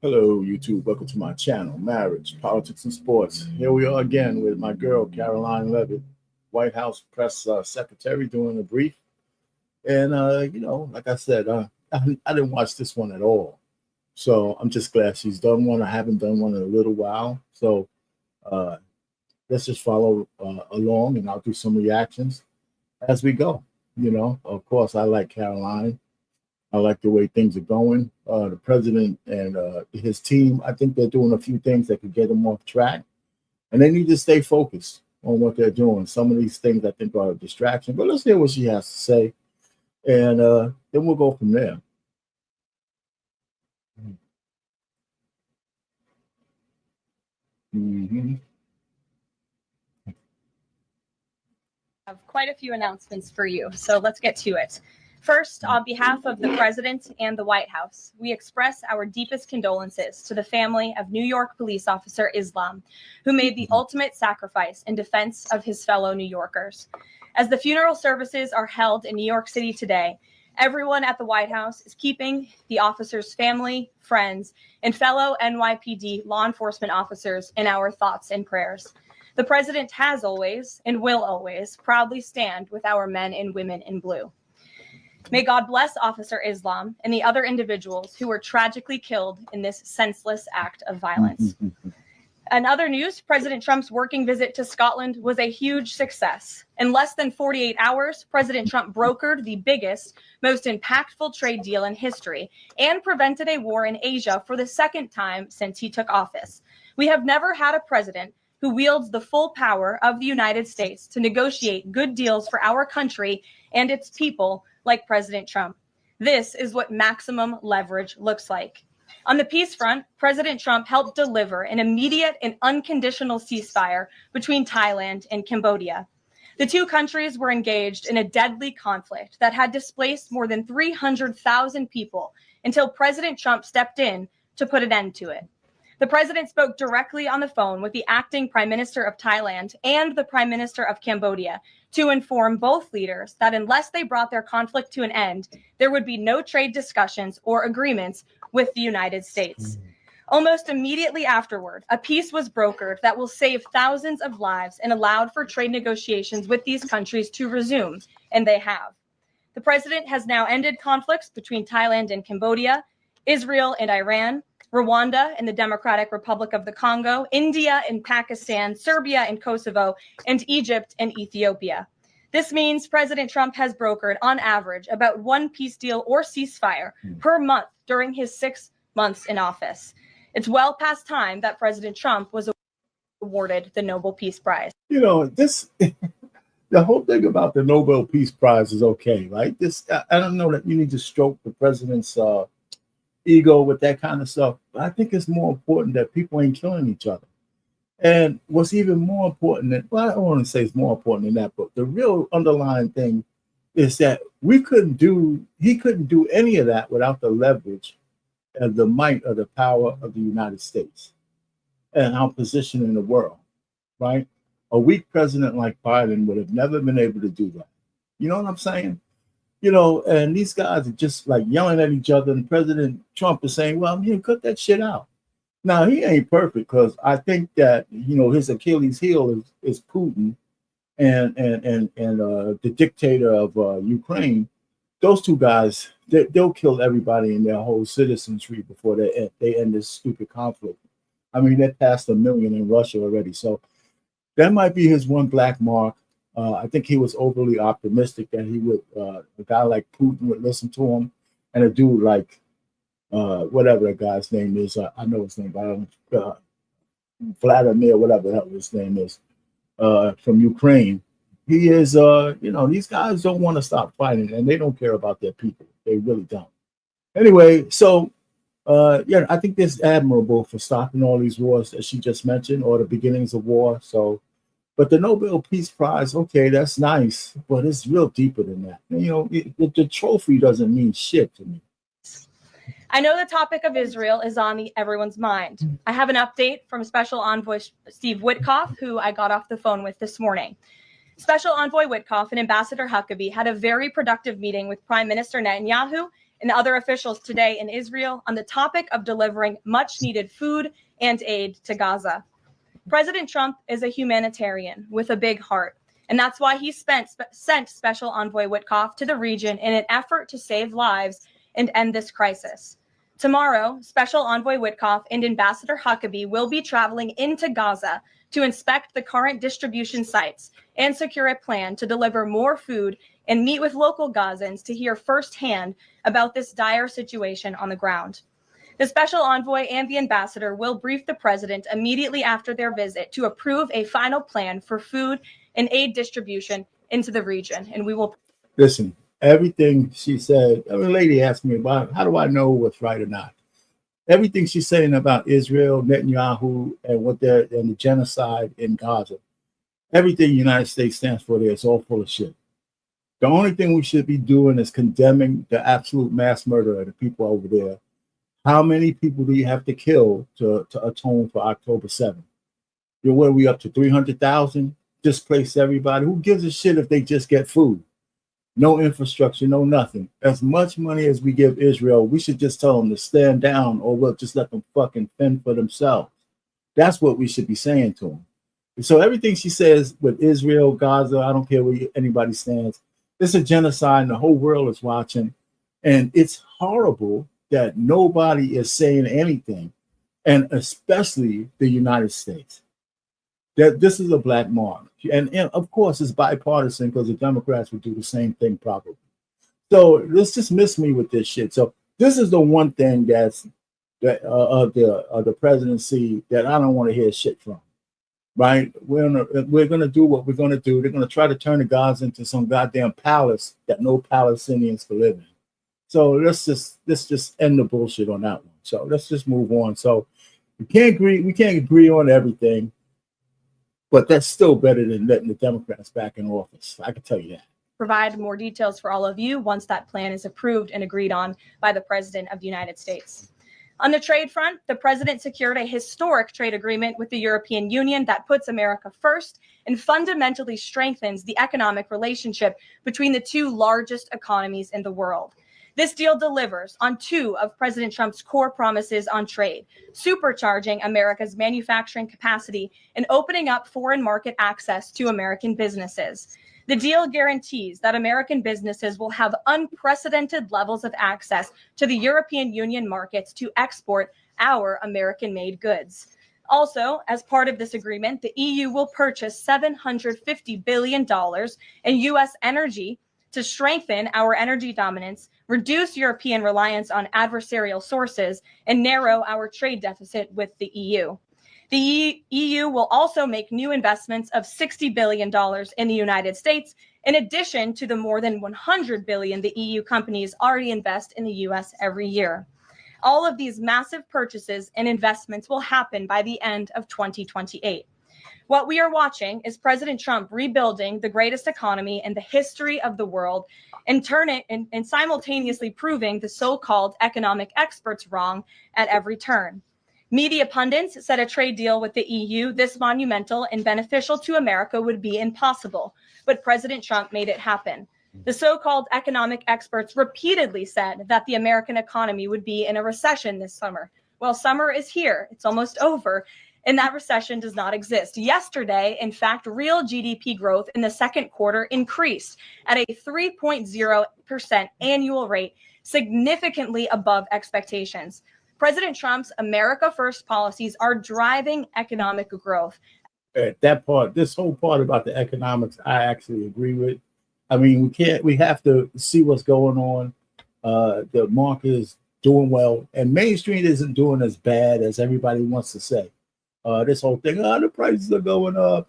Hello, YouTube. Welcome to my channel, Marriage, Politics, and Sports. Here we are again with my girl, Karoline Leavitt, White House Press Secretary, doing a brief. And, like I said, I didn't watch this one at all. So I'm just glad she's done one. I haven't done one in a little while. So uh, let's just follow along, and I'll do some reactions as we go. Of course, I like Caroline. I like the way things are going. The president and his team, I think they're doing a few things that could get them off track. And they need to stay focused on what they're doing. Some of these things I think are a distraction. But let's hear what she has to say. And then we'll go from there. Mm-hmm. I have quite a few announcements for you, so let's get to it. First, on behalf of the President and the White House, we express our deepest condolences to the family of New York police officer Islam, who made the ultimate sacrifice in defense of his fellow New Yorkers. As the funeral services are held in New York City today, everyone at the White House is keeping the officer's family, friends, and fellow NYPD law enforcement officers in our thoughts and prayers. The President has always and will always proudly stand with our men and women in blue. May God bless Officer Islam and the other individuals who were tragically killed in this senseless act of violence. In other news, President Trump's working visit to Scotland was a huge success. In less than 48 hours, President Trump brokered the biggest, most impactful trade deal in history and prevented a war in Asia for the second time since he took office. We have never had a president who wields the full power of the United States to negotiate good deals for our country and its people like President Trump. This is what maximum leverage looks like. On the peace front, President Trump helped deliver an immediate and unconditional ceasefire between Thailand and Cambodia. The two countries were engaged in a deadly conflict that had displaced more than 300,000 people until President Trump stepped in to put an end to it. The president spoke directly on the phone with the acting prime minister of Thailand and the prime minister of Cambodia to inform both leaders that unless they brought their conflict to an end, there would be no trade discussions or agreements with the United States. Almost immediately afterward, a peace was brokered that will save thousands of lives and allowed for trade negotiations with these countries to resume, and they have. The president has now ended conflicts between Thailand and Cambodia, Israel and Iran, Rwanda and the Democratic Republic of the Congo, India and Pakistan, Serbia and Kosovo, and Egypt and Ethiopia. This means President Trump has brokered, on average, about one peace deal or ceasefire per month during his 6 months in office. It's well past time that President Trump was awarded the Nobel Peace Prize. The whole thing about the Nobel Peace Prize is okay, right? I don't know that you need to stroke the president's ego with that kind of stuff. But I think it's more important that people ain't killing each other. And what's even more important I don't want to say it's more important than that, but the real underlying thing is that he couldn't do any of that without the leverage and the might of the power of the United States and our position in the world, right? A weak president like Biden would have never been able to do that. You know what I'm saying? And these guys are just like yelling at each other, and President Trump is saying, well, cut that shit out. Now, he ain't perfect, because I think that, his Achilles heel is Putin and the dictator of Ukraine. Those two guys, they'll kill everybody in their whole citizenry before they end this stupid conflict. I mean, they passed 1 million in Russia already. So that might be his one black mark. I think he was overly optimistic that he would, a guy like Putin would listen to him, and a dude like, whatever that guy's name is, I know his name, but I don't, Vladimir, whatever the hell his name is, from Ukraine. He is, these guys don't want to stop fighting, and they don't care about their people. They really don't. Anyway, so, I think this is admirable for stopping all these wars that she just mentioned, or the beginnings of war. So, but the Nobel Peace Prize, okay, that's nice, but it's real deeper than that. The trophy doesn't mean shit to me. I know the topic of Israel is on everyone's mind. I have an update from Special Envoy Steve Witkoff, who I got off the phone with this morning. Special Envoy Witkoff and Ambassador Huckabee had a very productive meeting with Prime Minister Netanyahu and other officials today in Israel on the topic of delivering much needed food and aid to Gaza. President Trump is a humanitarian with a big heart, and that's why he sent Special Envoy Witkoff to the region in an effort to save lives and end this crisis. Tomorrow, Special Envoy Witkoff and Ambassador Huckabee will be traveling into Gaza to inspect the current distribution sites and secure a plan to deliver more food and meet with local Gazans to hear firsthand about this dire situation on the ground. The special envoy and the ambassador will brief the president immediately after their visit to approve a final plan for food and aid distribution into the region. And we will listen. Everything she said. A lady asked me about how do I know what's right or not. Everything she's saying about Israel, Netanyahu, and the genocide in Gaza. Everything the United States stands for there is all full of shit. The only thing we should be doing is condemning the absolute mass murder of the people over there. How many people do you have to kill to atone for October 7th? What are we up to, 300,000? Displace everybody? Who gives a shit if they just get food? No infrastructure, no nothing. As much money as we give Israel, we should just tell them to stand down, or we'll just let them fucking fend for themselves. That's what we should be saying to them. And so everything she says with Israel, Gaza, I don't care where anybody stands, it's a genocide and the whole world is watching. And it's horrible that nobody is saying anything, and especially the United States. That this is a black mark. And of course, it's bipartisan because the Democrats would do the same thing probably. So let's just miss me with this shit. So this is the one thing of the presidency that I don't want to hear shit from. Right? We're gonna do what we're gonna do. They're gonna try to turn the Gaza into some goddamn palace that no Palestinians can live in. So let's just end the bullshit on that one. So let's just move on. So we can't agree on everything, but that's still better than letting the Democrats back in office. I can tell you that. Provide more details for all of you once that plan is approved and agreed on by the President of the United States. On the trade front, the president secured a historic trade agreement with the European Union that puts America first and fundamentally strengthens the economic relationship between the two largest economies in the world. This deal delivers on two of President Trump's core promises on trade, supercharging America's manufacturing capacity and opening up foreign market access to American businesses. The deal guarantees that American businesses will have unprecedented levels of access to the European Union markets to export our American-made goods. Also, as part of this agreement, the EU will purchase $750 billion in U.S. energy to strengthen our energy dominance, reduce European reliance on adversarial sources, and narrow our trade deficit with the EU. The EU will also make new investments of $60 billion in the United States, in addition to the more than $100 billion the EU companies already invest in the US every year. All of these massive purchases and investments will happen by the end of 2028. What we are watching is President Trump rebuilding the greatest economy in the history of the world and simultaneously proving the so-called economic experts wrong at every turn. Media pundits said a trade deal with the EU this monumental and beneficial to America would be impossible, but President Trump made it happen. The so-called economic experts repeatedly said that the American economy would be in a recession this summer. Well, summer is here. It's almost over. And that recession does not exist. Yesterday, in fact, real GDP growth in the second quarter increased at a 3.0% annual rate, significantly above expectations. President Trump's America First policies are driving economic growth. That part, this whole part about the economics, I actually agree with. I mean, we have to see what's going on. The market is doing well, and Main Street isn't doing as bad as everybody wants to say. This whole thing, the prices are going up.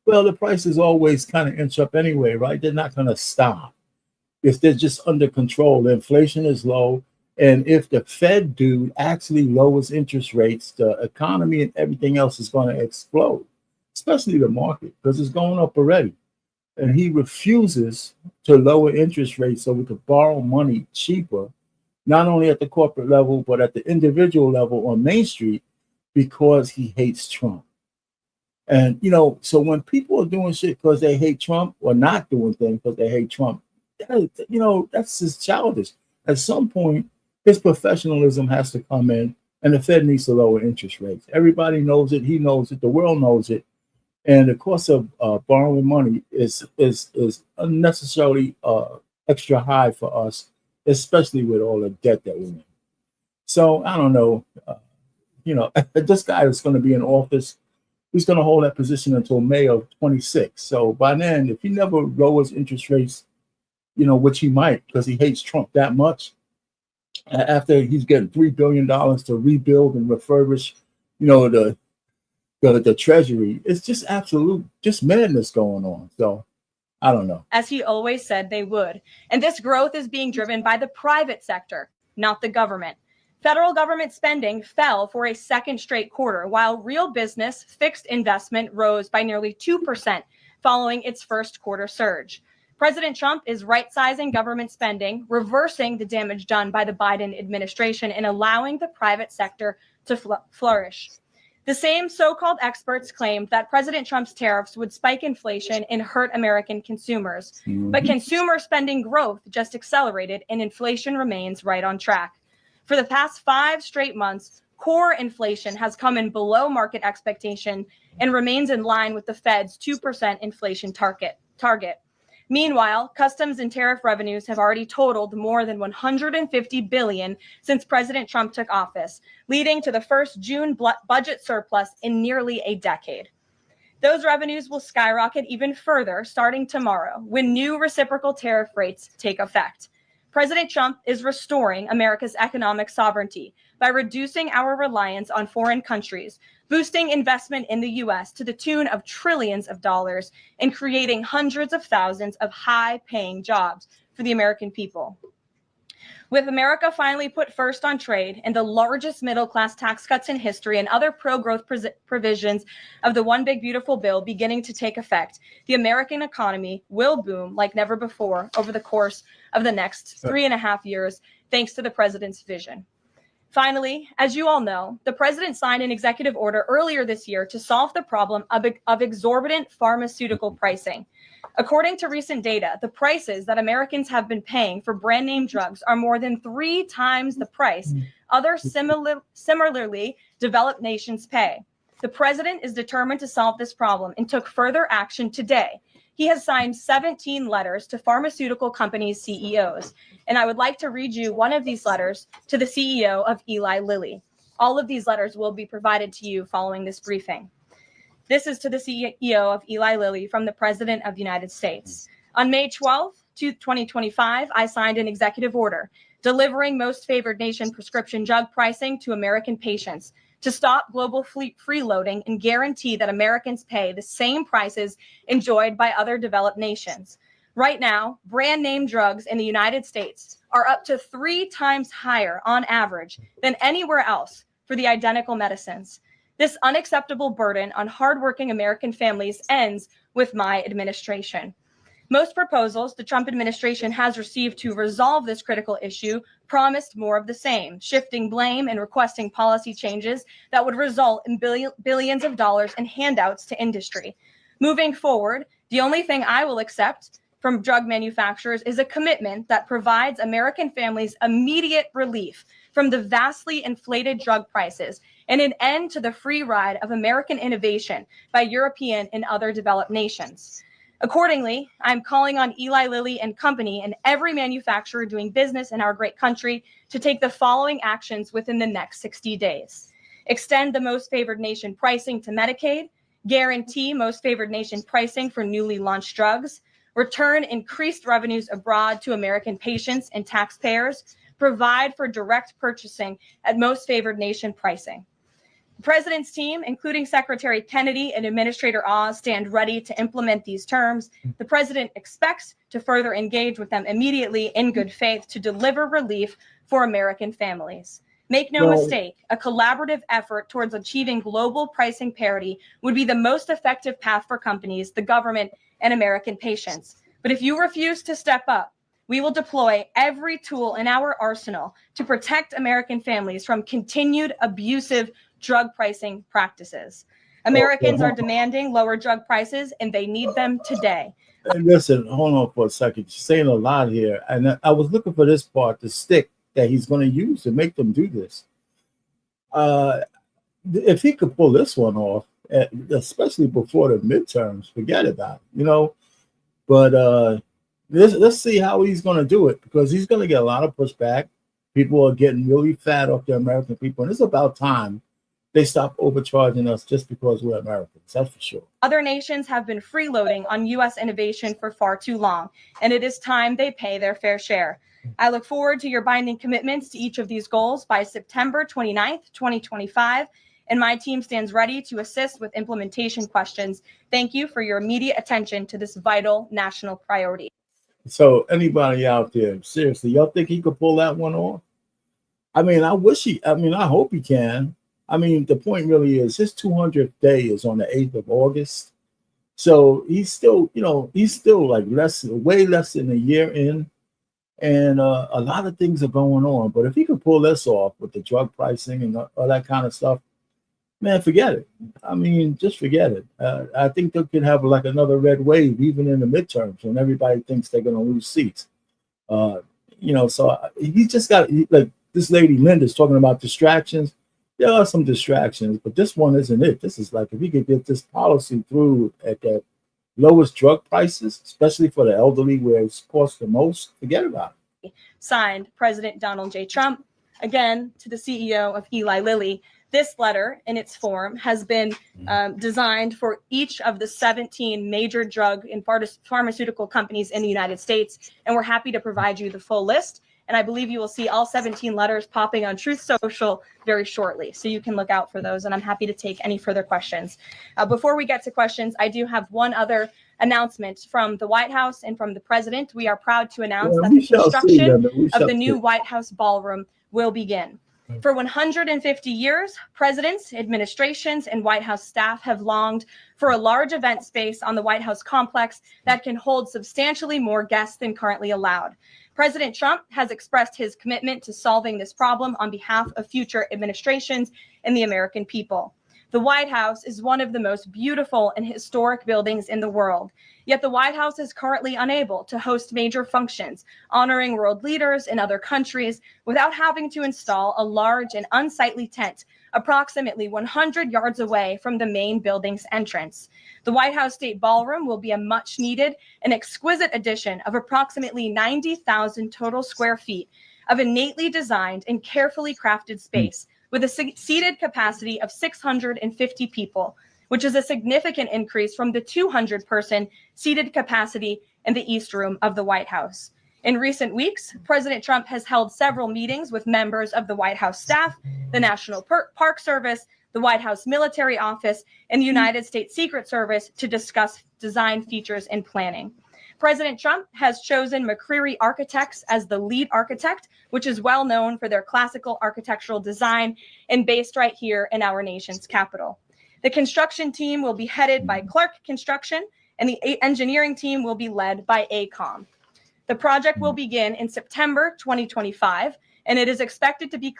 Well, the prices always kind of inch up anyway, right? They're not going to stop. If they're just under control, the inflation is low. And if the Fed dude actually lowers interest rates, the economy and everything else is going to explode, especially the market, because it's going up already. And he refuses to lower interest rates so we could borrow money cheaper, not only at the corporate level, but at the individual level on Main Street, because he hates Trump. And, so when people are doing shit because they hate Trump or not doing things because they hate Trump, that's just childish. at some point, his professionalism has to come in, and the Fed needs to lower interest rates. Everybody knows it. He knows it. The world knows it. And the cost of borrowing money is unnecessarily extra high for us, especially with all the debt that we're in. So I don't know. This guy is going to be in office. He's going to hold that position until May of 26. So by then, if he never lowers interest rates, which he might because he hates Trump that much, after he's getting $3 billion to rebuild and refurbish, the Treasury, it's just just madness going on. So I don't know. As he always said they would. And this growth is being driven by the private sector, not the government. Federal government spending fell for a second straight quarter, while real business fixed investment rose by nearly 2% following its first quarter surge. President Trump is right-sizing government spending, reversing the damage done by the Biden administration, and allowing the private sector to flourish. The same so-called experts claimed that President Trump's tariffs would spike inflation and hurt American consumers. But consumer spending growth just accelerated, and inflation remains right on track. For the past 5 straight months, core inflation has come in below market expectation and remains in line with the Fed's 2% inflation target. Meanwhile, customs and tariff revenues have already totaled more than $150 billion since President Trump took office, leading to the first June budget surplus in nearly a decade. Those revenues will skyrocket even further starting tomorrow when new reciprocal tariff rates take effect. President Trump is restoring America's economic sovereignty by reducing our reliance on foreign countries, boosting investment in the U.S. to the tune of trillions of dollars, and creating hundreds of thousands of high-paying jobs for the American people. With America finally put first on trade and the largest middle-class tax cuts in history and other pro-growth provisions of the One Big Beautiful Bill beginning to take effect, the American economy will boom like never before over the course of the next 3.5 years, thanks to the president's vision. Finally, as you all know, the president signed an executive order earlier this year to solve the problem of exorbitant pharmaceutical pricing. According to recent data, the prices that Americans have been paying for brand name drugs are more than 3 times the price other similarly developed nations pay. The president is determined to solve this problem and took further action today. He has signed 17 letters to pharmaceutical companies' CEOs. And I would like to read you one of these letters to the CEO of Eli Lilly. All of these letters will be provided to you following this briefing. This is to the CEO of Eli Lilly from the President of the United States. On May 12th, 2025, I signed an executive order delivering most favored nation prescription drug pricing to American patients to stop global freeloading and guarantee that Americans pay the same prices enjoyed by other developed nations. Right now, brand name drugs in the United States are up to 3 times higher on average than anywhere else for the identical medicines. This unacceptable burden on hardworking American families ends with my administration. Most proposals the Trump administration has received to resolve this critical issue promised more of the same, shifting blame and requesting policy changes that would result in billions of dollars in handouts to industry. Moving forward, the only thing I will accept from drug manufacturers is a commitment that provides American families immediate relief from the vastly inflated drug prices and an end to the free ride of American innovation by European and other developed nations. Accordingly, I'm calling on Eli Lilly and Company and every manufacturer doing business in our great country to take the following actions within the next 60 days. Extend the most favored nation pricing to Medicaid, guarantee most favored nation pricing for newly launched drugs, return increased revenues abroad to American patients and taxpayers, provide for direct purchasing at most favored nation pricing. The president's team, including Secretary Kennedy and Administrator Oz, stand ready to implement these terms. The president expects to further engage with them immediately in good faith to deliver relief for American families. Make no mistake, a collaborative effort towards achieving global pricing parity would be the most effective path for companies, the government, and American patients. But if you refuse to step up, we will deploy every tool in our arsenal to protect American families from continued abusive drug pricing practices. Americans are demanding lower drug prices, and they need them today. And listen, hold on for a second. You're saying a lot here, and I was looking for this part, the stick that he's going to use to make them do this. Uh, if he could pull this one off, especially before the midterms, forget about it, But let's see how he's going to do it, because he's going to get a lot of pushback. People are getting really fat off the American people, and it's about time they stop overcharging us just because we're Americans. That's for sure. Other nations have been freeloading on U.S. innovation for far too long, and it is time they pay their fair share. I look forward to your binding commitments to each of these goals by September 29th, 2025, and my team stands ready to assist with implementation questions. Thank you for your immediate attention to this vital national priority. So anybody out there, seriously, y'all think he could pull that one off? I hope he can. The point really is his 200th day is on the 8th of August. So he's still like way less than a year in. And a lot of things are going on. But if he could pull this off with the drug pricing and all that kind of stuff, man, forget it. Just forget it. I think they could have like another red wave, even in the midterms, when everybody thinks they're going to lose seats. So he just got, like this lady Linda's talking about distractions. There are some distractions, but this one isn't it. This is like, if he could get this policy through at the lowest drug prices, especially for the elderly, where it's cost the most, forget about it. Signed, President Donald J. Trump. Again, to the CEO of Eli Lilly. This letter in its form has been designed for each of the 17 major drug and pharmaceutical companies in the United States, and we're happy to provide you the full list. And I believe you will see all 17 letters popping on Truth Social very shortly. So you can look out for those. And I'm happy to take any further questions. Before we get to questions, I do have one other announcement from the White House and from the president. We are proud to announce that the construction of the new White House ballroom will begin. For 150 years, presidents, administrations, and White House staff have longed for a large event space on the White House complex that can hold substantially more guests than currently allowed. President Trump has expressed his commitment to solving this problem on behalf of future administrations and the American people. The White House is one of the most beautiful and historic buildings in the world. Yet the White House is currently unable to host major functions, honoring world leaders in other countries without having to install a large and unsightly tent approximately 100 yards away from the main building's entrance. The White House State Ballroom will be a much needed and exquisite addition of approximately 90,000 total square feet of innately designed and carefully crafted space with a seated capacity of 650 people, which is a significant increase from the 200-person seated capacity in the East Room of the White House. In recent weeks, President Trump has held several meetings with members of the White House staff, the National Park Service, the White House Military Office, and the United States Secret Service to discuss design features and planning. President Trump has chosen McCreary Architects as the lead architect, which is well known for their classical architectural design and based right here in our nation's capital. The construction team will be headed by Clark Construction, and the engineering team will be led by AECOM. The project will begin in September 2025, and it is expected to be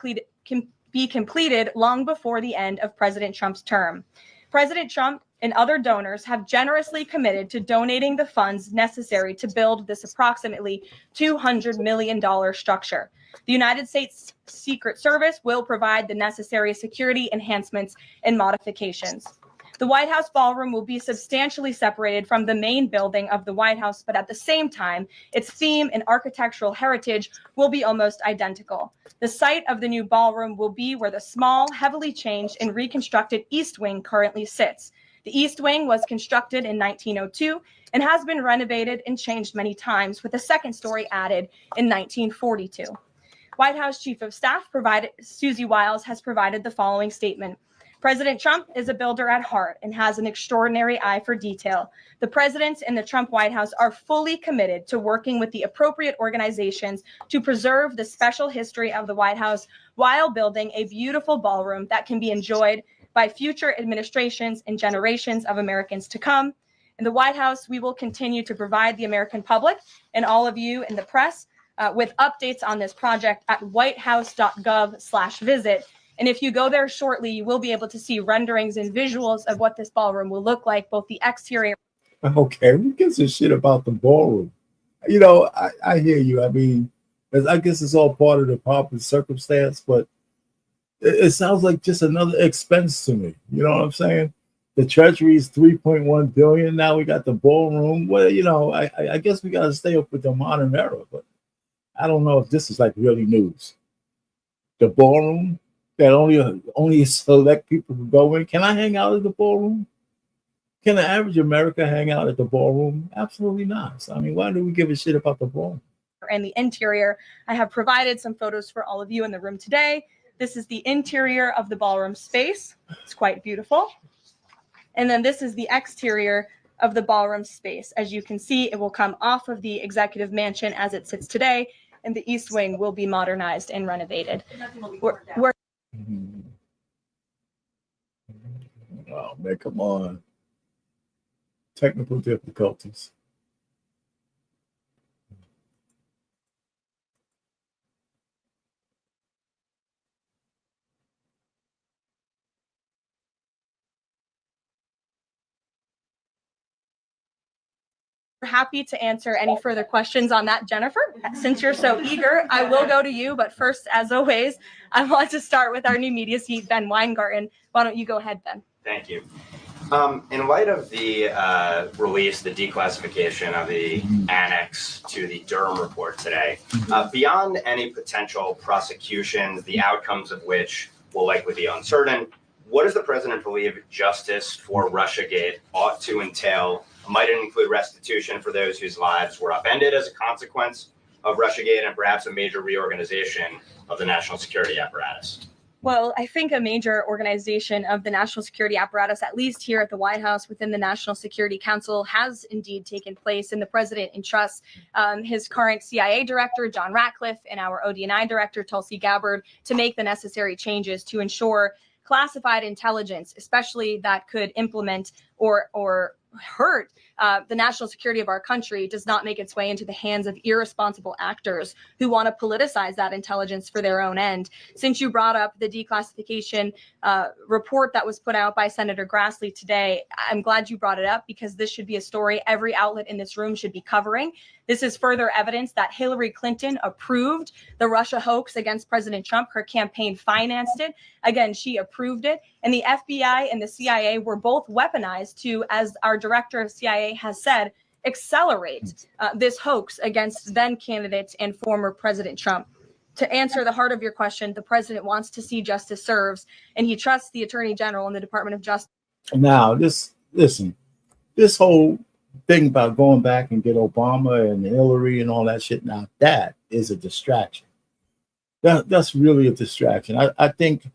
completed long before the end of President Trump's term. President Trump and other donors have generously committed to donating the funds necessary to build this approximately $200 million structure. The United States Secret Service will provide the necessary security enhancements and modifications. The White House ballroom will be substantially separated from the main building of the White House, but at the same time, its theme and architectural heritage will be almost identical. The site of the new ballroom will be where the small, heavily changed and reconstructed East Wing currently sits. The East Wing was constructed in 1902 and has been renovated and changed many times, with a second story added in 1942. White House Chief of Staff Susie Wiles has provided the following statement. President Trump is a builder at heart and has an extraordinary eye for detail. The president and the Trump White House are fully committed to working with the appropriate organizations to preserve the special history of the White House while building a beautiful ballroom that can be enjoyed by future administrations and generations of Americans to come. In the White House, we will continue to provide the American public and all of you in the press with updates on this project at whitehouse.gov/visit. And if you go there shortly, you will be able to see renderings and visuals of what this ballroom will look like, both the exterior Okay, who gives a shit about the ballroom? I hear you. I mean, I guess it's all part of the pomp and circumstance, but it sounds like just another expense to me. You know what I'm saying? The treasury is 3.1 billion. Now we got the ballroom. Well, I guess we got to stay up with the modern era, but I don't know if this is like really news. The ballroom that only select people can go in. Can I hang out at the ballroom? Can the average American hang out at the ballroom? Absolutely not. So, I mean, why do we give a shit about the ballroom? And the interior, I have provided some photos for all of you in the room today. This is the interior of the ballroom space. It's quite beautiful. And then this is the exterior of the ballroom space. As you can see, it will come off of the executive mansion as it sits today, and the east wing will be modernized and renovated. Oh, man, come on. Technical difficulties. Happy to answer any further questions on that, Jennifer. Since you're so eager, I will go to you. But first, as always, I want to start with our new media seat, Ben Weingarten. Why don't you go ahead, Ben? Thank you. In light of the release, the declassification of the annex to the Durham report today, beyond any potential prosecutions, the outcomes of which will likely be uncertain, what does the president believe justice for Russiagate ought to entail? Might it include restitution for those whose lives were upended as a consequence of Russiagate, and perhaps a major reorganization of the national security apparatus? Well, I think a major organization of the national security apparatus, at least here at the White House within the National Security Council, has indeed taken place, and the president entrusts his current CIA director, John Ratcliffe, and our ODNI director, Tulsi Gabbard, to make the necessary changes to ensure classified intelligence, especially that could implement or hurt the national security of our country, does not make its way into the hands of irresponsible actors who want to politicize that intelligence for their own end. Since you brought up the declassification report that was put out by Senator Grassley today, I'm glad you brought it up, because this should be a story every outlet in this room should be covering. This is further evidence that Hillary Clinton approved the Russia hoax against President Trump. Her campaign financed it. Again, she approved it. And the FBI and the CIA were both weaponized to, as our director of CIA has said, accelerate this hoax against then candidate and former President Trump. To answer the heart of your question, the president wants to see justice served, and he trusts the Attorney General and the Department of Justice. Now, this whole thing about going back and get Obama and Hillary and all that shit, now that is a distraction. That's really a distraction. I think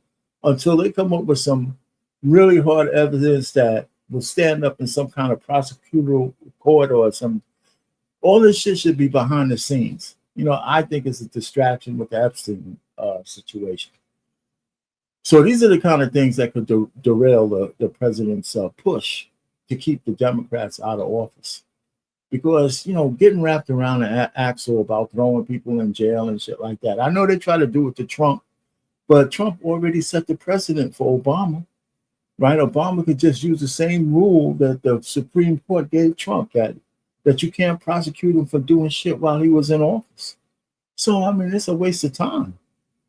until they come up with some really hard evidence that will stand up in some kind of prosecutorial court or all this shit should be behind the scenes. I think it's a distraction with the Epstein situation. So these are the kind of things that could derail the president's push to keep the Democrats out of office. Because, getting wrapped around an axle about throwing people in jail and shit like that. I know they try to do it to Trump, but Trump already set the precedent for Obama, right? Obama could just use the same rule that the Supreme Court gave Trump, that you can't prosecute him for doing shit while he was in office. So, I mean, it's a waste of time.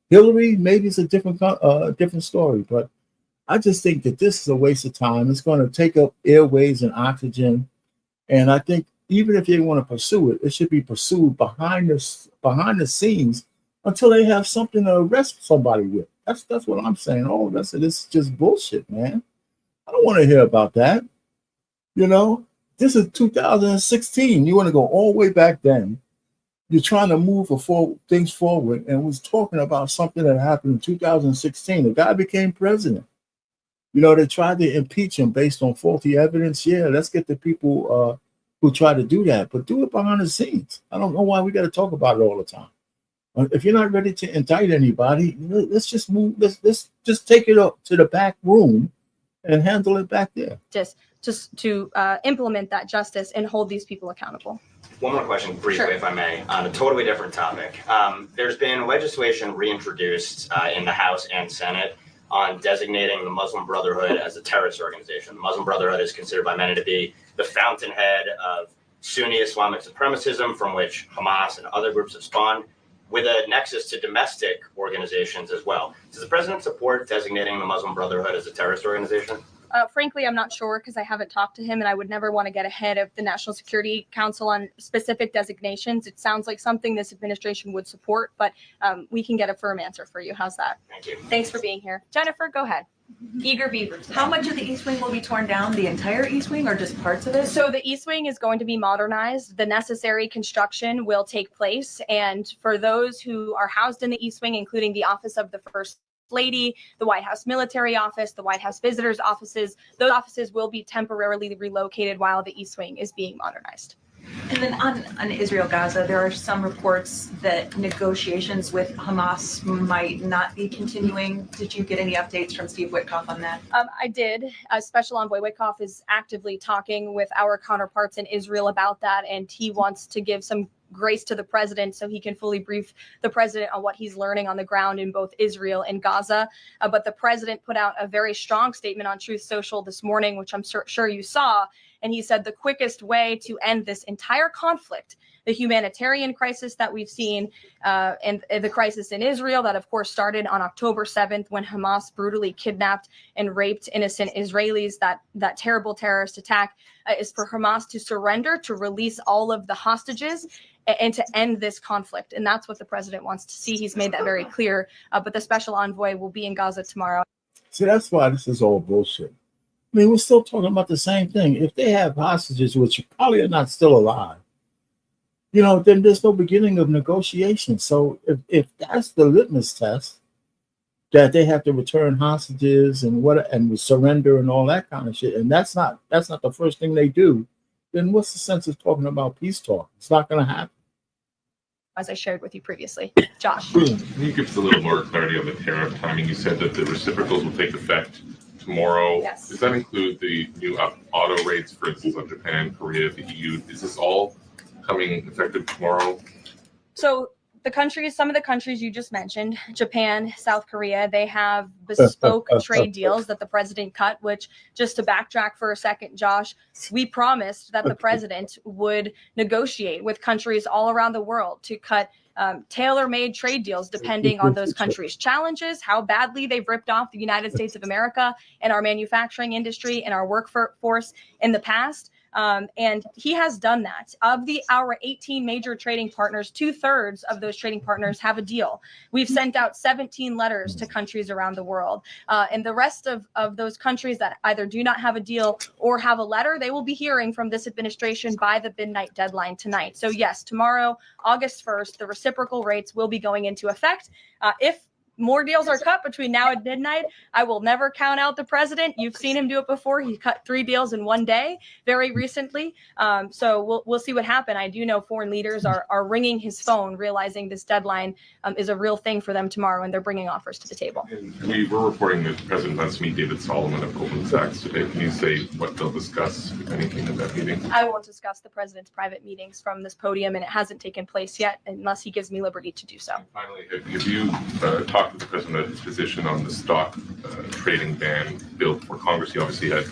Hillary, maybe it's a different story, but I just think that this is a waste of time. It's going to take up airways and oxygen. And I think even if you want to pursue it, it should be pursued behind the scenes until they have something to arrest somebody with. That's what I'm saying. Oh, this is just bullshit, man. I don't want to hear about that. This is 2016. You want to go all the way back then. You're trying to move things forward, and was talking about something that happened in 2016. The guy became president. They tried to impeach him based on faulty evidence. Yeah, let's get the people who try to do that, but do it behind the scenes. I don't know why we got to talk about it all the time. If you're not ready to indict anybody, let's just move. Let's just take it up to the back room and handle it back there. Just to implement that justice and hold these people accountable. One more question briefly, sure, if I may, on a totally different topic. There's been legislation reintroduced in the House and Senate on designating the Muslim Brotherhood as a terrorist organization. The Muslim Brotherhood is considered by many to be the fountainhead of Sunni Islamic supremacism from which Hamas and other groups have spawned, with a nexus to domestic organizations as well. Does the president support designating the Muslim Brotherhood as a terrorist organization? Frankly, I'm not sure because I haven't talked to him, and I would never want to get ahead of the National Security Council on specific designations. It sounds like something this administration would support, but we can get a firm answer for you. How's that? Thank you. Thanks for being here. Jennifer, go ahead. Eager beavers. How much of the East Wing will be torn down? The entire East Wing or just parts of it? So the East Wing is going to be modernized. The necessary construction will take place. And for those who are housed in the East Wing, including the office of the First Lady, the White House Military Office, the White House Visitors Offices, those offices will be temporarily relocated while the East Wing is being modernized. And then on Israel-Gaza, there are some reports that negotiations with Hamas might not be continuing. Did you get any updates from Steve Witkoff on that? I did. Special Envoy Witkoff is actively talking with our counterparts in Israel about that, and he wants to give some grace to the president so he can fully brief the president on what he's learning on the ground in both Israel and Gaza. But the president put out a very strong statement on Truth Social this morning, which I'm sure you saw. And he said the quickest way to end this entire conflict, the humanitarian crisis that we've seen, and the crisis in Israel that, of course, started on October 7th when Hamas brutally kidnapped and raped innocent Israelis, that terrible terrorist attack, is for Hamas to surrender, to release all of the hostages, and to end this conflict. And that's what the president wants to see. He's made that very clear. But the special envoy will be in Gaza tomorrow. See, that's why this is all bullshit. I mean, we're still talking about the same thing. If they have hostages, which probably are not still alive, then there's no beginning of negotiation. So if that's the litmus test, that they have to return hostages and surrender and all that kind of shit, and that's not the first thing they do, then what's the sense of talking about peace talk? It's not going to happen. As I shared with you previously. Josh. Can you give us a little more clarity on the tariff timing? You said that the reciprocals will take effect tomorrow. Yes. Does that include the new auto rates, for instance, on Japan, Korea, the EU? Is this all coming effective tomorrow? So some of the countries you just mentioned, Japan, South Korea, they have bespoke trade deals that the president cut, which, just to backtrack for a second, Josh, we promised that the president would negotiate with countries all around the world to cut tailor-made trade deals depending on those countries' challenges, how badly they've ripped off the United States of America and our manufacturing industry and our workforce in the past. And he has done that. Of our 18 major trading partners, 2/3 of those trading partners have a deal. We've sent out 17 letters to countries around the world. And the rest of those countries that either do not have a deal or have a letter, they will be hearing from this administration by the midnight deadline tonight. So yes, tomorrow, August 1st, the reciprocal rates will be going into effect. If more deals are cut between now and midnight, I will never count out the president. You've seen him do it before. He cut 3 deals in one day very recently. So we'll see what happens. I do know foreign leaders are ringing his phone, realizing this deadline is a real thing for them tomorrow, and they're bringing offers to the table. And we were reporting that the president wants to meet David Solomon of Goldman Sachs today. Can you say what they'll discuss, if anything, at that meeting? I won't discuss the president's private meetings from this podium, and it hasn't taken place yet unless he gives me liberty to do so. And finally, have you talked to the president about his position on the stock trading ban bill for Congress? He obviously had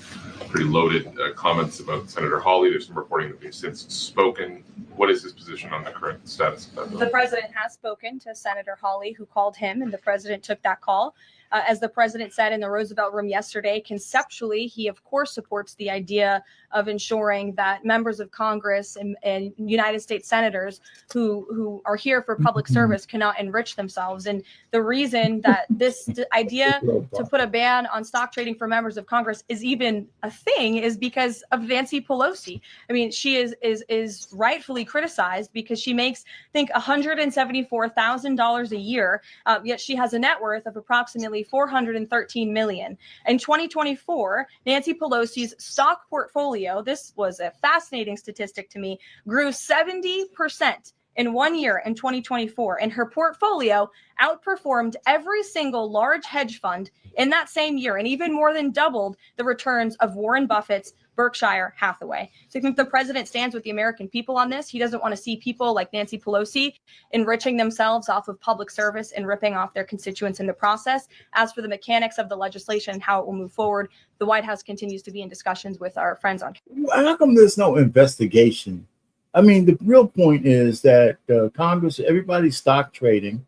pretty loaded comments about Senator Hawley. There's some reporting that they've since spoken. What is his position on the current status of that bill? The president has spoken to Senator Hawley, who called him, and the president took that call. As the president said in the Roosevelt Room yesterday, conceptually, he, of course, supports the idea of ensuring that members of Congress and United States senators who are here for public service cannot enrich themselves. And the reason that this idea to put a ban on stock trading for members of Congress is even a thing is because of Nancy Pelosi. I mean, she is rightfully criticized because she makes, I think, $174,000 a year, yet she has a net worth of approximately $413 million. In 2024, Nancy Pelosi's stock portfolio, this was a fascinating statistic to me, grew 70% in 1 year in 2024, and her portfolio outperformed every single large hedge fund in that same year, and even more than doubled the returns of Warren Buffett's Berkshire Hathaway. So I think the president stands with the American people on this. He doesn't want to see people like Nancy Pelosi enriching themselves off of public service and ripping off their constituents in the process. As for the mechanics of the legislation and how it will move forward, the White House continues to be in discussions with our friends on. How come there's no investigation? I mean, the real point is that Congress, everybody's stock trading.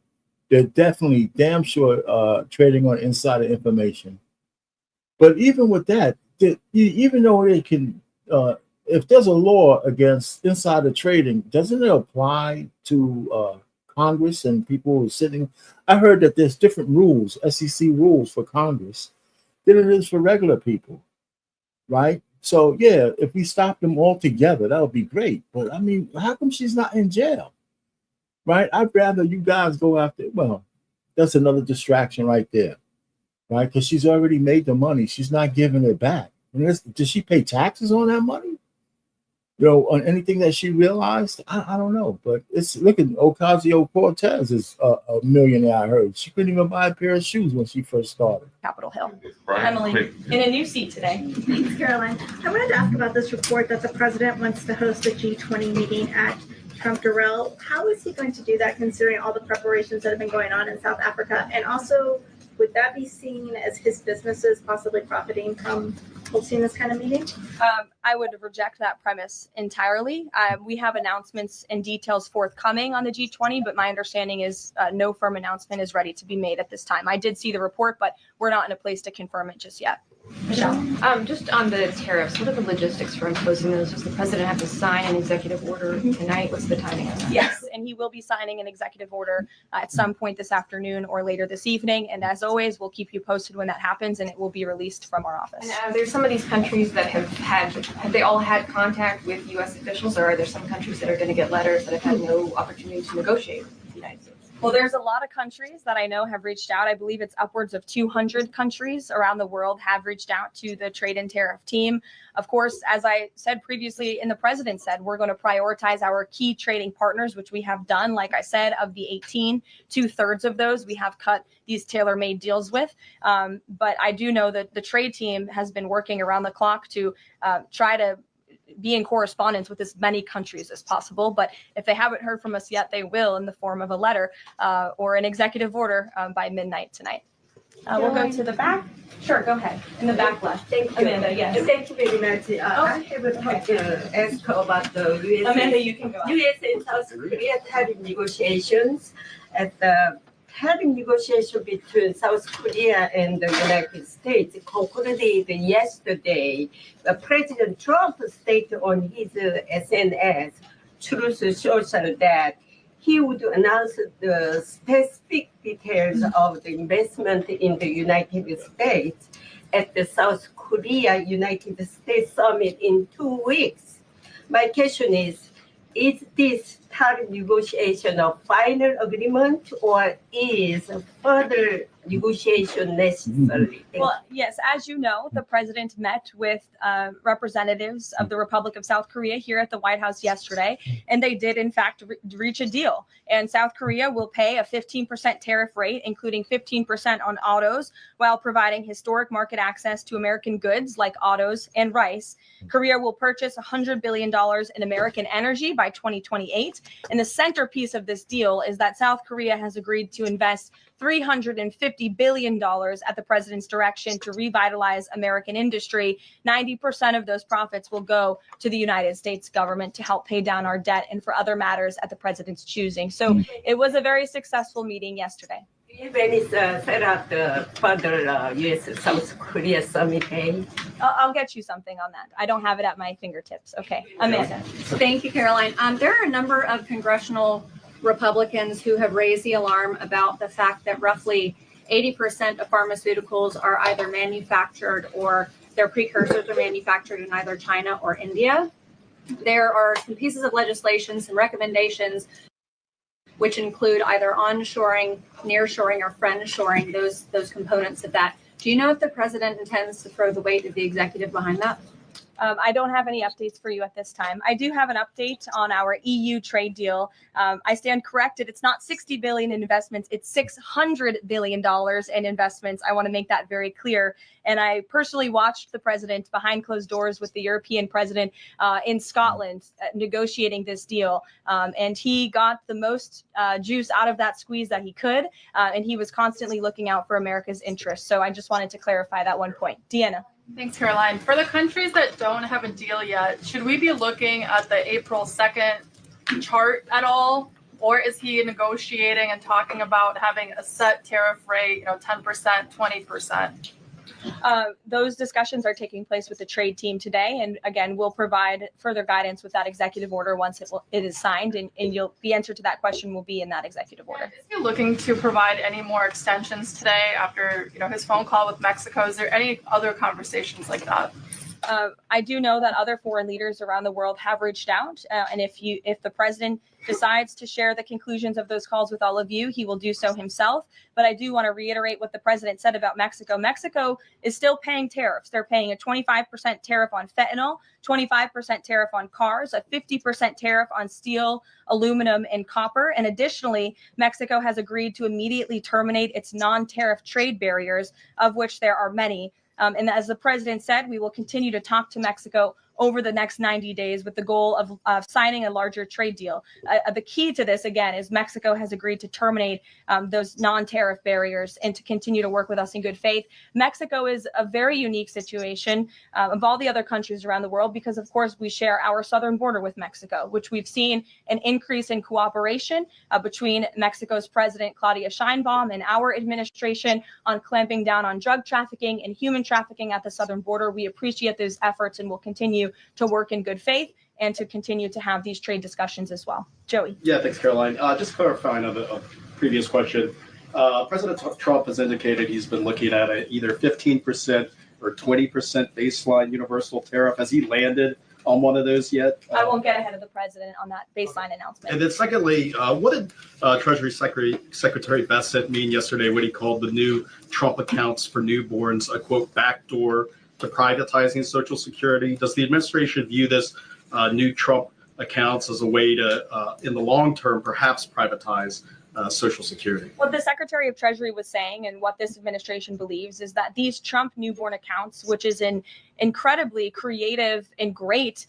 They're definitely damn sure trading on insider information. But even with that, even though they can, if there's a law against insider trading, doesn't it apply to Congress and people who are sitting? I heard that there's different rules, SEC rules for Congress than it is for regular people, right? So yeah, if we stop them all together, that would be great. But I mean, how come she's not in jail, right? I'd rather you guys go after. Well, that's another distraction right there. Right, because she's already made the money. She's not giving it back. Does she pay taxes on that money? You know, on anything that she realized? I don't know. But it's looking. Ocasio-Cortez is a millionaire. I heard she couldn't even buy a pair of shoes when she first started. Capitol Hill. Brian, Emily, quick. in a new seat today. Thanks, Karoline. I wanted to ask about this report that the president wants to host a G20 meeting at Trump Durrell. How is he going to do that, considering all the preparations that have been going on in South Africa? And also, would that be seen as his businesses possibly profiting from hosting this kind of meeting? I would reject that premise entirely. We have announcements and details forthcoming on the G20, but my understanding is no firm announcement is ready to be made at this time. I did see the report, but we're not in a place to confirm it just yet. Michelle, just on the tariffs, what are the logistics for imposing those? Does the president have to sign an executive order tonight? What's the timing of that? Yes, and he will be signing an executive order at some point this afternoon or later this evening. And as always, we'll keep you posted when that happens, and it will be released from our office. And there's some of these countries that have they all had contact with U.S. officials, or are there some countries that are going to get letters that have had no opportunity to negotiate with the United States? Well, there's a lot of countries that I know have reached out. I believe it's upwards of 200 countries around the world have reached out to the trade and tariff team. Of course, as I said previously, and the president said, we're going to prioritize our key trading partners, which we have done. Like I said, of the 18, 2/3 of those we have cut these tailor-made deals with. But I do know that the trade team has been working around the clock to try to be in correspondence with as many countries as possible. But if they haven't heard from us yet, they will in the form of a letter or an executive order by midnight tonight. We'll go to the back. Sure, go ahead. In the back left. Thank you. Amanda, yes. Thank you very much. I have a question ask about the U.S. Amanda, you can go ahead. U.S. and South Korea tariff negotiations. At the tariff negotiation between South Korea and the United States concluded yesterday. President Trump stated on his SNS, Truth Social, that he would announce the specific details of the investment in the United States at the South Korea United States Summit in 2 weeks. My question is this tariff negotiation a final agreement, or is further negotiation necessary? Well, yes, as you know, the president met with representatives of the Republic of South Korea here at the White House yesterday, and they did, in fact, reach a deal. And South Korea will pay a 15% tariff rate, including 15% on autos, while providing historic market access to American goods like autos and rice. Korea will purchase $100 billion in American energy by 2028. And the centerpiece of this deal is that South Korea has agreed to invest $350 billion at the president's direction to revitalize American industry. 90% of those profits will go to the United States government to help pay down our debt and for other matters at the president's choosing. So it was a very successful meeting yesterday. Do you have any set up the further U.S.-South Korea summit day? I'll get you something on that. I don't have it at my fingertips. Okay, Amanda. Thank you, Caroline. There are a number of congressional Republicans who have raised the alarm about the fact that roughly 80% of pharmaceuticals are either manufactured or their precursors are manufactured in either China or India. There are some pieces of legislation, some recommendations, which include either onshoring, nearshoring, or friendshoring, those components of that. Do you know if the president intends to throw the weight of the executive behind that? I don't have any updates for you at this time. I do have an update on our EU trade deal. I stand corrected. It's not 60 billion in investments. It's $600 billion in investments. I want to make that very clear. And I personally watched the president behind closed doors with the European president in Scotland negotiating this deal. And he got the most juice out of that squeeze that he could. And he was constantly looking out for America's interests. So I just wanted to clarify that one point. Deanna. Thanks, Karoline. For the countries that don't have a deal yet, should we be looking at the April 2nd chart at all? Or is he negotiating and talking about having a set tariff rate, 10%, 20%? Those discussions are taking place with the trade team today. And again, we'll provide further guidance with that executive order once it is signed. And the answer to that question will be in that executive order. Is he looking to provide any more extensions today after his phone call with Mexico? Is there any other conversations like that? I do know that other foreign leaders around the world have reached out. And if the president decides to share the conclusions of those calls with all of you, he will do so himself. But I do want to reiterate what the president said about Mexico. Mexico is still paying tariffs. They're paying a 25% tariff on fentanyl, 25% tariff on cars, a 50% tariff on steel, aluminum, and copper. And additionally, Mexico has agreed to immediately terminate its non-tariff trade barriers, of which there are many. And as the president said, we will continue to talk to Mexico over the next 90 days with the goal of signing a larger trade deal. The key to this, again, is Mexico has agreed to terminate those non-tariff barriers and to continue to work with us in good faith. Mexico is a very unique situation of all the other countries around the world because, of course, we share our southern border with Mexico, which we've seen an increase in cooperation between Mexico's President Claudia Sheinbaum and our administration on clamping down on drug trafficking and human trafficking at the southern border. We appreciate those efforts and will continue to work in good faith and to continue to have these trade discussions as well. Joey. Yeah, thanks, Caroline. Just clarifying on a previous question. President Trump has indicated he's been looking at either 15% or 20% baseline universal tariff. Has he landed on one of those yet? I won't get ahead of the president on that baseline announcement. And then secondly, what did Treasury Secretary Bassett mean yesterday when he called the new Trump accounts for newborns a, quote, backdoor to privatizing Social Security? Does the administration view this new Trump accounts as a way to, in the long term, perhaps privatize Social Security? What the Secretary of Treasury was saying and what this administration believes is that these Trump newborn accounts, which is an incredibly creative and great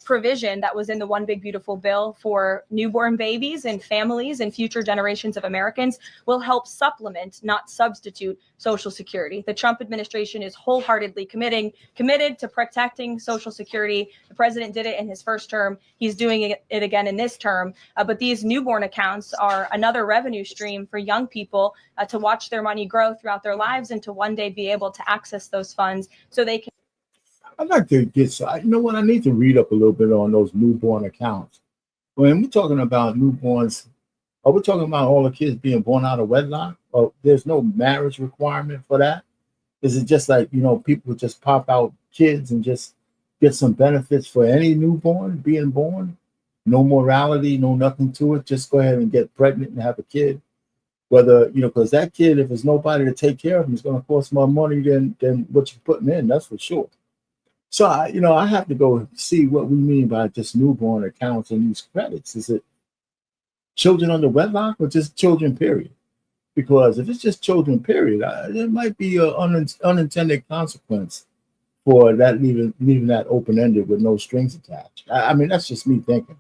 provision that was in the One Big Beautiful Bill for newborn babies and families and future generations of Americans, will help supplement, not substitute, Social Security. The Trump administration is wholeheartedly committed to protecting Social Security. The president did it in his first term. He's doing it again in this term. But these newborn accounts are another revenue stream for young people to watch their money grow throughout their lives and to one day be able to access those funds so they can. I'd like to get, you know what, I need to read up a little bit on those newborn accounts. When we're talking about newborns, are we talking about all the kids being born out of wedlock? Or there's no marriage requirement for that? Is it just like, people just pop out kids and just get some benefits for any newborn being born? No morality, no nothing to it. Just go ahead and get pregnant and have a kid. Whether, because that kid, if there's nobody to take care of him, it's going to cost more money than what you're putting in, that's for sure. So, I have to go see what we mean by just newborn accounts and these credits. Is it children under wedlock or just children, period? Because if it's just children, period, there might be an unintended consequence for that leaving that open-ended with no strings attached. I mean, that's just me thinking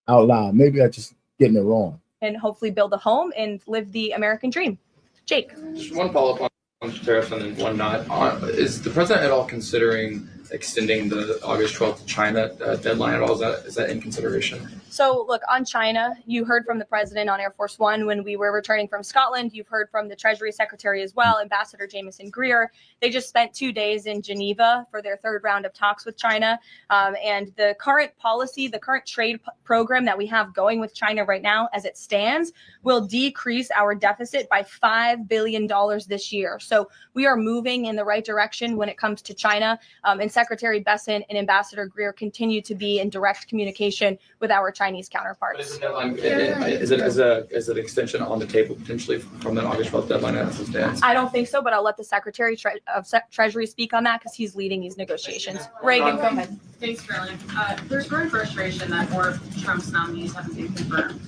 out loud. Maybe I'm just getting it wrong. And hopefully build a home and live the American dream. Jake. Just one follow-up on tariffs and then one not. Is the president at all considering extending the August 12th China deadline at all? Is that in consideration? So look, on China, you heard from the president on Air Force One when we were returning from Scotland. You've heard from the Treasury Secretary as well, Ambassador Jameson Greer. They just spent 2 days in Geneva for their third round of talks with China. And the current policy, the current trade program that we have going with China right now, as it stands, will decrease our deficit by $5 billion this year. So we are moving in the right direction when it comes to China. And Secretary Besant and Ambassador Greer continue to be in direct communication with our Chinese But counterparts. is it an extension on the table potentially from the August 12th deadline as it stands? I don't think so, but I'll let the Secretary of Treasury speak on that because he's leading these negotiations. Reagan, go ahead. Thanks, Karoline. There's growing frustration that more of Trump's nominees haven't been confirmed.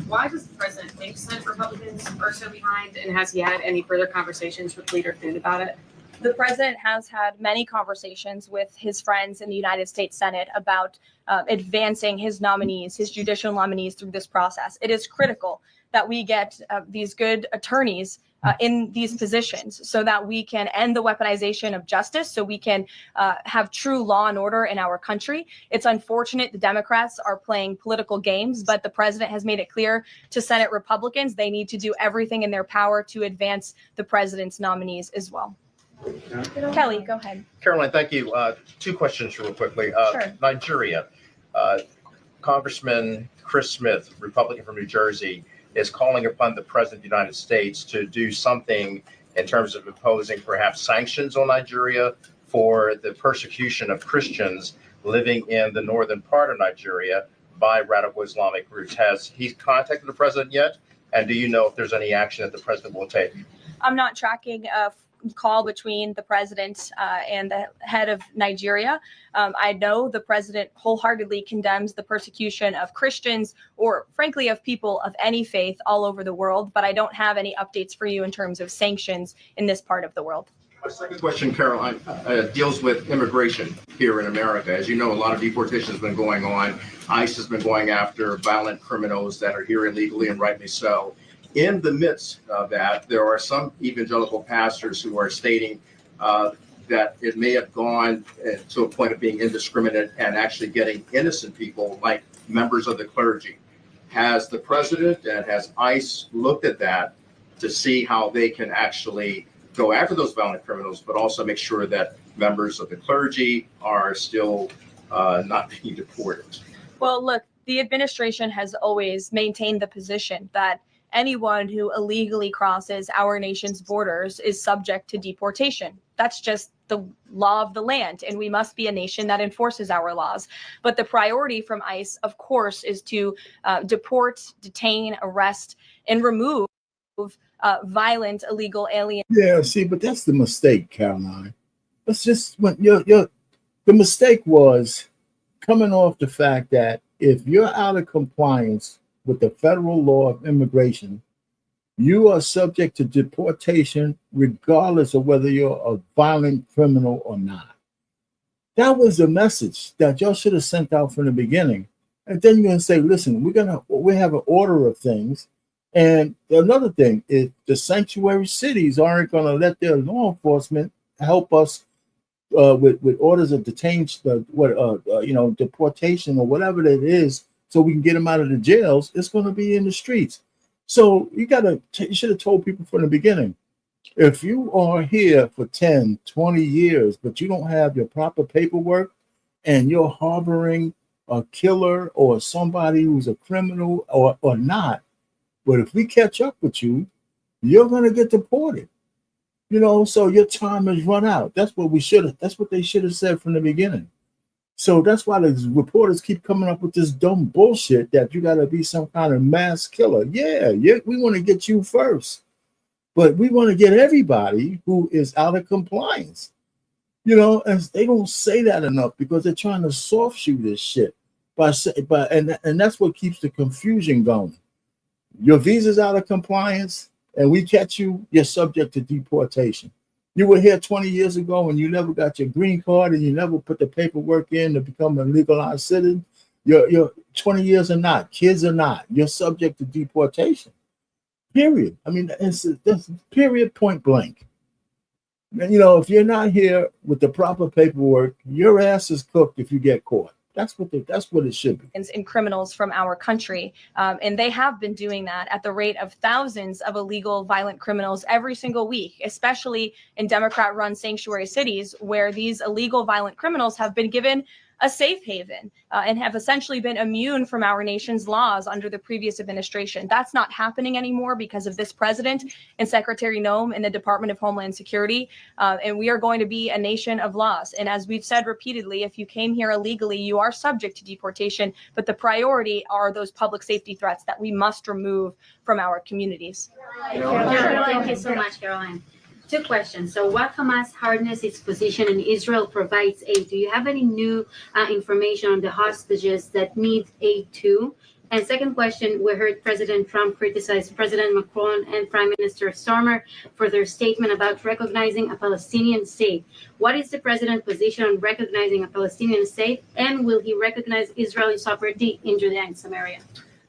Why does the president think Senate Republicans are so behind, and has he had any further conversations with Leader Food about it? The president has had many conversations with his friends in the United States Senate about advancing his nominees, his judicial nominees through this process. It is critical that we get these good attorneys in these positions so that we can end the weaponization of justice, so we can have true law and order in our country. It's unfortunate the Democrats are playing political games, but the president has made it clear to Senate Republicans they need to do everything in their power to advance the president's nominees as well. Kelly, go ahead. Karoline, thank you. Two questions real quickly. Sure. Nigeria. Congressman Chris Smith, Republican from New Jersey, is calling upon the President of the United States to do something in terms of imposing perhaps sanctions on Nigeria for the persecution of Christians living in the northern part of Nigeria by radical Islamic groups. Has he contacted the President yet? And do you know if there's any action that the President will take? I'm not tracking a call between the president and the head of Nigeria. I know the president wholeheartedly condemns the persecution of Christians, or frankly of people of any faith all over the world, but I don't have any updates for you in terms of sanctions in this part of the world. My second question, Caroline, deals with immigration here in America. As you know, a lot of deportation has been going on. ICE has been going after violent criminals that are here illegally, and rightly so. In the midst of that, there are some evangelical pastors who are stating that it may have gone to a point of being indiscriminate and actually getting innocent people, like members of the clergy. Has the president and has ICE looked at that to see how they can actually go after those violent criminals, but also make sure that members of the clergy are still not being deported? Well, look, the administration has always maintained the position that anyone who illegally crosses our nation's borders is subject to deportation. That's just the law of the land, and we must be a nation that enforces our laws. But the priority from ICE, of course, is to deport, detain, arrest, and remove violent illegal aliens. Yeah, see, but that's the mistake, Caroline. That's just when the mistake was coming off the fact that if you're out of compliance with the federal law of immigration, you are subject to deportation regardless of whether you're a violent criminal or not. That was the message that y'all should have sent out from the beginning. And then you're going to say, listen, we have an order of things. And another thing is the sanctuary cities aren't going to let their law enforcement help us with orders of deportation or whatever that is, so we can get them out of the jails. It's going to be in the streets. So you should have told people from the beginning, if you are here for 10, 20 years, but you don't have your proper paperwork and you're harboring a killer or somebody who's a criminal or not, but if we catch up with you, you're going to get deported. So your time has run out. That's what they should have said from the beginning. So that's why the reporters keep coming up with this dumb bullshit that you got to be some kind of mass killer. Yeah, we want to get you first, but we want to get everybody who is out of compliance. And they don't say that enough because they're trying to soft shoot this shit. And that's what keeps the confusion going. Your visa's out of compliance, and we catch you, you're subject to deportation. You were here 20 years ago and you never got your green card and you never put the paperwork in to become a legalized citizen. You're 20 years or not, kids or not, you're subject to deportation. Period. I mean, that's period, point blank. And, if you're not here with the proper paperwork, your ass is cooked if you get caught. That's what it should be. And criminals from our country. And they have been doing that at the rate of thousands of illegal violent criminals every single week, especially in Democrat-run sanctuary cities where these illegal violent criminals have been given a safe haven and have essentially been immune from our nation's laws under the previous administration. That's not happening anymore because of this president and Secretary Noem in the Department of Homeland Security. And we are going to be a nation of laws. And as we've said repeatedly, if you came here illegally, you are subject to deportation. But the priority are those public safety threats that we must remove from our communities. Thank you so much, Karoline. Two questions. So what Hamas hardness its position and Israel provides aid? Do you have any new information on the hostages that need aid too? And second question, we heard President Trump criticize President Macron and Prime Minister Starmer for their statement about recognizing a Palestinian state. What is the president's position on recognizing a Palestinian state? And will he recognize Israeli sovereignty in Judea and Samaria?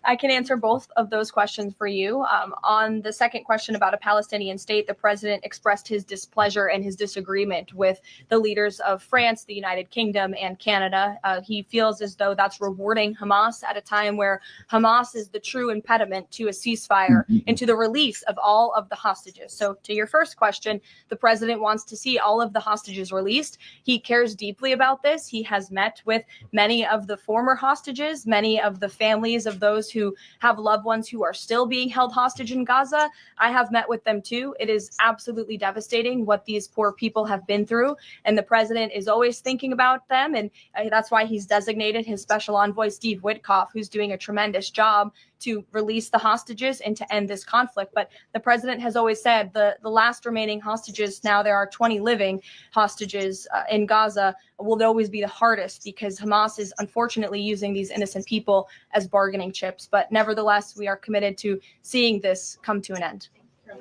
I can answer both of those questions for you. On the second question about a Palestinian state, the president expressed his displeasure and his disagreement with the leaders of France, the United Kingdom, and Canada. He feels as though that's rewarding Hamas at a time where Hamas is the true impediment to a ceasefire and to the release of all of the hostages. So to your first question, the president wants to see all of the hostages released. He cares deeply about this. He has met with many of the former hostages, many of the families of those who have loved ones who are still being held hostage in Gaza. I have met with them too. It is absolutely devastating what these poor people have been through. And the president is always thinking about them. And that's why he's designated his special envoy, Steve Witkoff, who's doing a tremendous job to release the hostages and to end this conflict. But the president has always said the last remaining hostages, now there are 20 living hostages in Gaza, will always be the hardest because Hamas is unfortunately using these innocent people as bargaining chips. But nevertheless, we are committed to seeing this come to an end.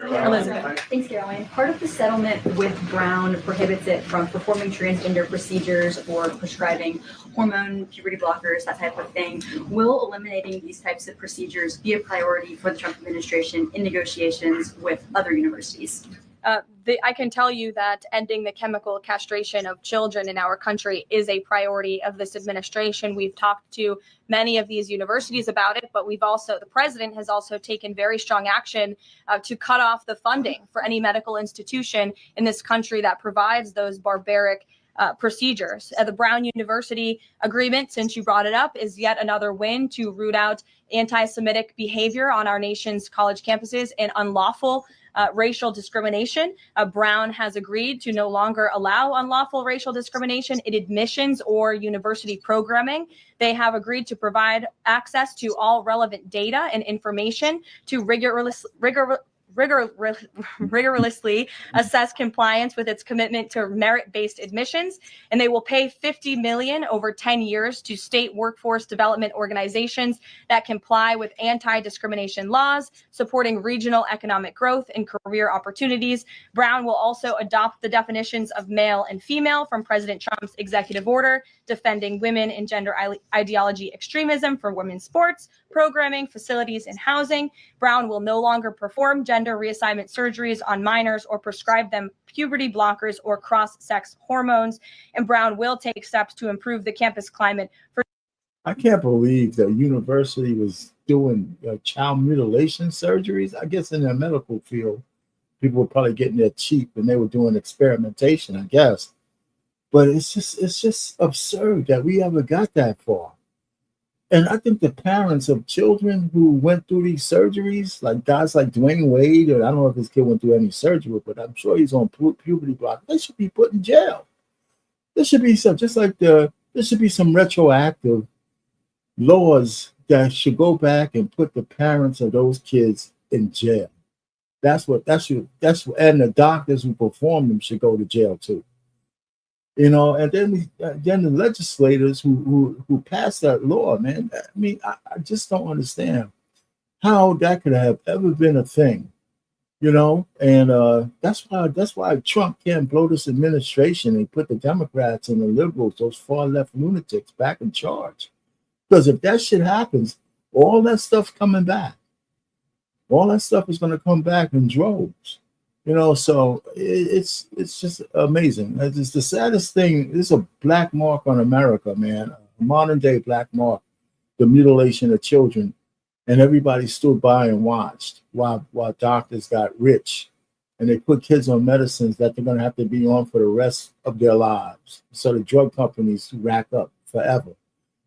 Elizabeth. Thanks, Caroline. Part of the settlement with Brown prohibits it from performing transgender procedures or prescribing hormone puberty blockers, that type of thing. Will eliminating these types of procedures be a priority for the Trump administration in negotiations with other universities? I can tell you that ending the chemical castration of children in our country is a priority of this administration. We've talked to many of these universities about it, but the president has also taken very strong action to cut off the funding for any medical institution in this country that provides those barbaric procedures. The Brown University agreement, since you brought it up, is yet another win to root out anti-Semitic behavior on our nation's college campuses and unlawful racial discrimination. Brown has agreed to no longer allow unlawful racial discrimination in admissions or university programming. They have agreed to provide access to all relevant data and information to rigorously assess compliance with its commitment to merit-based admissions, and they will pay $50 million over 10 years to state workforce development organizations that comply with anti-discrimination laws, supporting regional economic growth and career opportunities. Brown will also adopt the definitions of male and female from President Trump's executive order, defending women and gender ideology extremism for women's sports, programming, facilities, and housing. Brown will no longer perform gender reassignment surgeries on minors or prescribe them puberty blockers or cross-sex hormones. And Brown will take steps to improve the campus climate for. I can't believe that university was doing child mutilation surgeries. I guess in the medical field, people were probably getting there cheap and they were doing experimentation, I guess. But it's just absurd that we ever got that far. And I think the parents of children who went through these surgeries, like guys like Dwayne Wade, or I don't know if this kid went through any surgery, but I'm sure he's on puberty block. They should be put in jail. There should be there should be some retroactive laws that should go back and put the parents of those kids in jail. And the doctors who perform them should go to jail too. And then the legislators who passed that law, man. I mean, I just don't understand how that could have ever been a thing, And that's why Trump can't blow this administration and put the Democrats and the liberals, those far left lunatics, back in charge. Because if that shit happens, all that stuff's coming back. All that stuff is going to come back in droves. So it's just amazing. It's the saddest thing. This is a black mark on America, man. A modern day black mark, the mutilation of children. And everybody stood by and watched while doctors got rich. And they put kids on medicines that they're going to have to be on for the rest of their lives. So the drug companies rack up forever.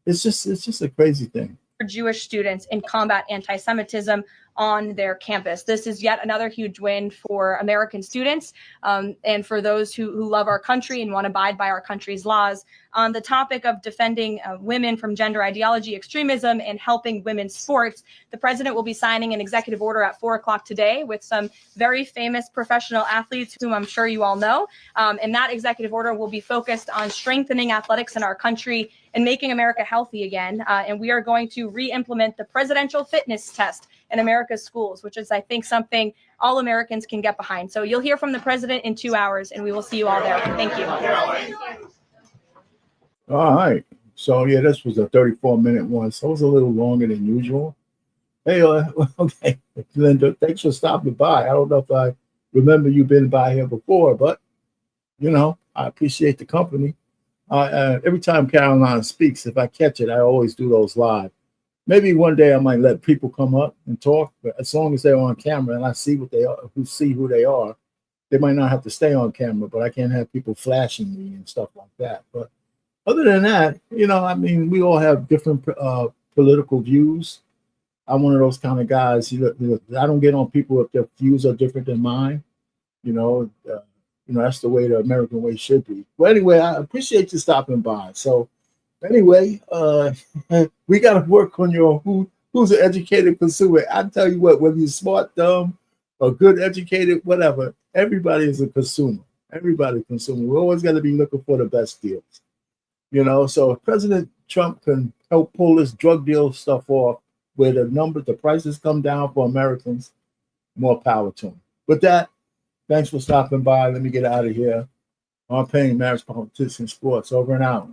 It's just a crazy thing. Jewish students and combat anti-Semitism on their campus. This is yet another huge win for American students and for those who love our country and want to abide by our country's laws. On the topic of defending women from gender ideology extremism and helping women's sports, the president will be signing an executive order at 4 o'clock today with some very famous professional athletes whom I'm sure you all know. And that executive order will be focused on strengthening athletics in our country and making America healthy again. And we are going to re-implement the presidential fitness test in America's schools, which is, I think, something all Americans can get behind. So you'll hear from the president in 2 hours, and we will see you all there. Thank you. All right. So, yeah, this was a 34-minute one. So it was a little longer than usual. Hey, okay, Linda, thanks for stopping by. I don't know if I remember you been by here before, but, you know, I appreciate the company. Every time Karoline speaks, if I catch it, I always do those live. Maybe one day I might let people come up and talk, but as long as they're on camera and I see what they are, who they are, they might not have to stay on camera, but I can't have people flashing me and stuff like that. But other than that, you know, I mean, we all have different political views. I'm one of those kind of guys. I don't get on people if their views are different than mine. You know, that's the way the American way should be. Well, anyway, I appreciate you stopping by. So anyway, we got to work on your who's an educated consumer. I tell you what, whether you're smart, dumb, or good educated, whatever, everybody is a consumer. Everybody's a consumer. We always got to be looking for the best deals. You know, so if President Trump can help pull this drug deal stuff off where the prices come down for Americans, more power to him. With that, thanks for stopping by. Let me get out of here. On Paying Marriage, Politics, and Sports. Over and out.